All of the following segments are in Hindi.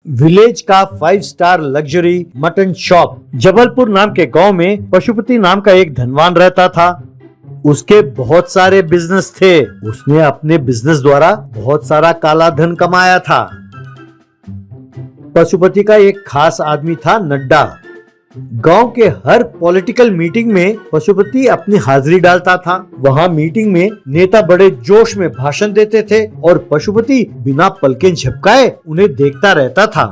विलेज का 5 star luxury mutton shop. Jabalpur नाम के गांव में पशुपति नाम का एक धनवान रहता था। उसके बहुत सारे बिजनेस थे। उसने अपने बिजनेस द्वारा बहुत सारा काला धन कमाया था। पशुपति का एक खास आदमी था नड्डा। गांव के हर पॉलिटिकल मीटिंग में पशुपति अपनी हाजिरी डालता था। वहां मीटिंग में नेता बड़े जोश में भाषण देते थे और पशुपति बिना पलकें झपकाए उन्हें देखता रहता था।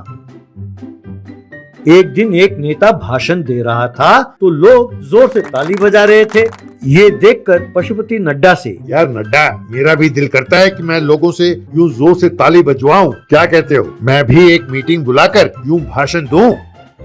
एक दिन एक नेता भाषण दे रहा था तो लोग जोर से ताली बजा रहे थे। ये देखकर पशुपति नड्डा से, यार नड्डा, मेरा भी दिल करता है कि मैं लोगों से यूं जोर से ताली बजवाऊं। क्या कहते हो, मैं भी एक मीटिंग बुलाकर यूं भाषण दूं?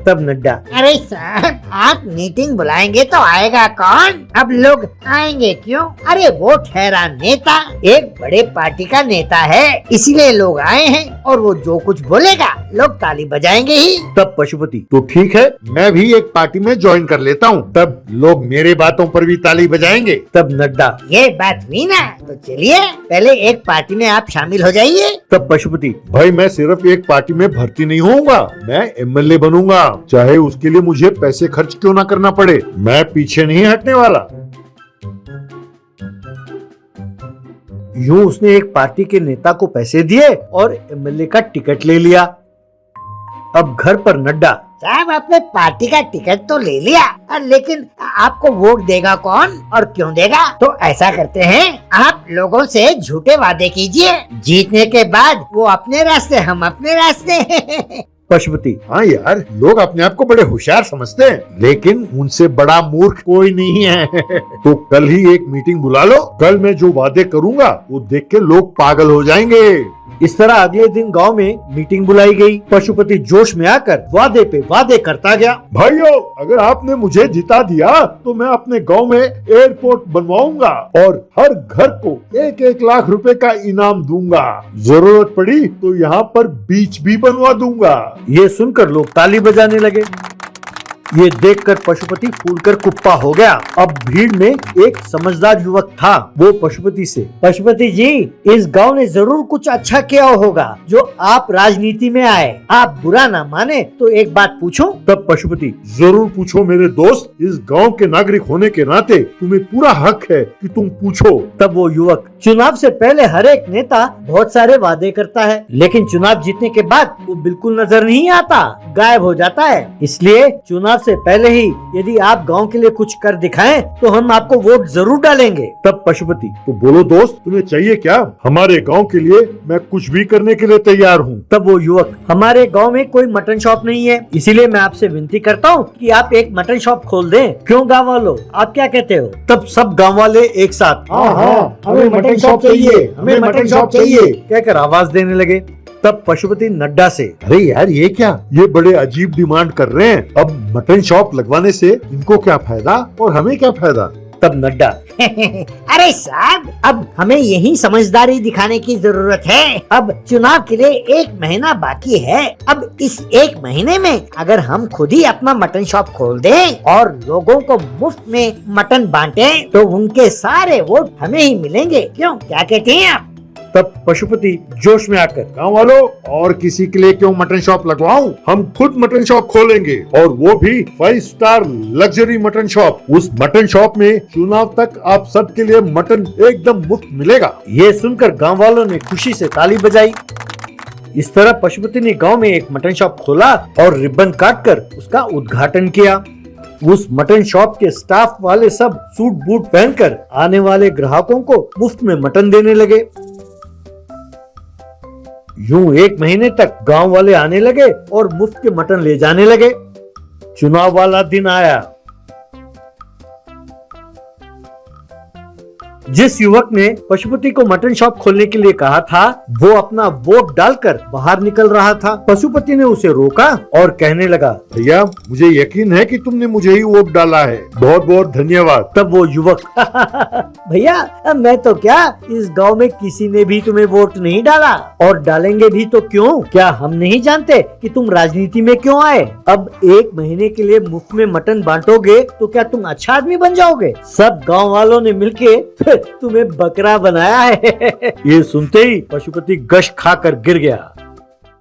तब नड्डा, अरे सर, आप मीटिंग बुलाएंगे तो आएगा कौन? अब लोग आएंगे क्यों? अरे वो ठहरा नेता एक बड़े पार्टी का नेता है, इसीलिए लोग आए हैं और वो जो कुछ बोलेगा लोग ताली बजाएंगे ही। तब पशुपति, तो ठीक है, मैं भी एक पार्टी में ज्वाइन कर लेता हूँ, तब लोग मेरे बातों पर भी ताली बजाएंगे। तब नड्डा, ये बात हुई ना, तो चलिए पहले एक पार्टी में आप शामिल हो जाइए। तब पशुपति, भाई मैं सिर्फ एक पार्टी में भर्ती नहीं होऊंगा, मैं एमएलए बनूंगा, चाहे उसके लिए मुझे पैसे खर्च क्यों ना करना पड़े। मैं पीछे नहीं हटने वाला। यूं उसने एक पार्टी के नेता को पैसे दिए और एमएलए का टिकट ले लिया। अब घर पर नड्डा, साहब आपने पार्टी का टिकट तो ले लिया, लेकिन आपको वोट देगा कौन और क्यों देगा? तो ऐसा करते हैं, आप लोगों से झूठे वादे कीजिए, जीतने के बाद वो अपने रास्ते, हम अपने रास्ते। पशुपति, हाँ यार, लोग अपने आप को बड़े होशियार समझते हैं, लेकिन उनसे बड़ा मूर्ख कोई नहीं है। तो कल ही एक मीटिंग बुला लो, कल मैं जो वादे करूंगा वो देख के लोग पागल हो जाएंगे। इस तरह अगले दिन गांव में मीटिंग बुलाई गई। पशुपति जोश में आकर वादे पे वादे करता गया। भाइयों, अगर आपने मुझे जिता दिया तो मैं अपने गांव में एयरपोर्ट बनवाऊंगा और हर घर को 1-1 लाख रुपए का इनाम दूंगा। जरूरत पड़ी तो यहाँ पर बीच भी बनवा दूंगा। ये सुनकर लोग ताली बजाने लगे। ये देखकर पशुपति फूलकर कुप्पा हो गया। अब भीड़ में एक समझदार युवक था। वो पशुपति से, पशुपति जी, इस गांव ने जरूर कुछ अच्छा किया होगा जो आप राजनीति में आए। आप बुरा ना माने तो एक बात पूछूं? तब पशुपति, जरूर पूछो मेरे दोस्त, इस गांव के नागरिक होने के नाते तुम्हें पूरा हक है कि तुम पूछो। तब वो युवक, चुनाव से पहले हर एक नेता बहुत सारे वादे करता है, लेकिन चुनाव जीतने के बाद वो बिल्कुल नजर नहीं आता, गायब हो जाता है। इसलिए चुनाव से पहले ही यदि आप गांव के लिए कुछ कर दिखाएं तो हम आपको वोट जरूर डालेंगे। तब पशुपति, तो बोलो दोस्त, तुम्हें चाहिए क्या? हमारे गांव के लिए मैं कुछ भी करने के लिए तैयार हूँ। तब वो युवक, हमारे गांव में कोई मटन शॉप नहीं है, इसीलिए मैं आपसे विनती करता हूँ कि आप एक मटन शॉप खोल दें। क्यों गाँव वालों, आप क्या कहते हो? तब सब गाँव वाले एक साथ, हाँ, हमें मटन शॉप चाहिए, हमें मटन शॉप चाहिए कहकर आवाज देने लगे। तब पशुपति नड्डा से, अरे यार, ये क्या, ये बड़े अजीब डिमांड कर रहे हैं। अब मटन शॉप लगवाने से इनको क्या फायदा और हमें क्या फायदा? तब नड्डा, अरे साहब, अब हमें यही समझदारी दिखाने की जरूरत है। अब चुनाव के लिए 1 महीना बाकी है। अब इस 1 महीने में अगर हम खुद ही अपना मटन शॉप खोल दें और लोगों को मुफ्त में मटन बांटें तो उनके सारे वोट हमें ही मिलेंगे। क्यों, क्या कहते हैं आप? तब पशुपति जोश में आकर, गाँव वालों, और किसी के लिए क्यों मटन शॉप लगवाऊं? हम खुद मटन शॉप खोलेंगे और वो भी 5 स्टार लग्जरी मटन शॉप। उस मटन शॉप में चुनाव तक आप सबके लिए मटन एकदम मुफ्त मिलेगा। ये सुनकर गांव वालों ने खुशी से ताली बजाई। इस तरह पशुपति ने गांव में एक मटन शॉप खोला और रिबन काटकर उसका उद्घाटन किया। उस मटन शॉप के स्टाफ वाले सब सूट बूट पहनकर आने वाले ग्राहकों को मुफ्त में मटन देने लगे। यूं 1 महीने तक गांव वाले आने लगे और मुफ्त के मटन ले जाने लगे। चुनाव वाला दिन आया। जिस युवक ने पशुपति को मटन शॉप खोलने के लिए कहा था, वो अपना वोट डालकर बाहर निकल रहा था। पशुपति ने उसे रोका और कहने लगा, भैया, मुझे यकीन है कि तुमने मुझे ही वोट डाला है, बहुत बहुत धन्यवाद। तब वो युवक, भैया, मैं तो क्या, इस गांव में किसी ने भी तुम्हें वोट नहीं डाला और डालेंगे भी तो क्यों? क्या हम नहीं जानते कि तुम राजनीति में क्यों आए? अब 1 महीने के लिए मुफ्त में मटन बांटोगे तो क्या तुम अच्छा आदमी बन जाओगे? सब गांव वालों ने मिलके तुम्हें बकरा बनाया है। ये सुनते ही पशुपति गश खाकर गिर गया।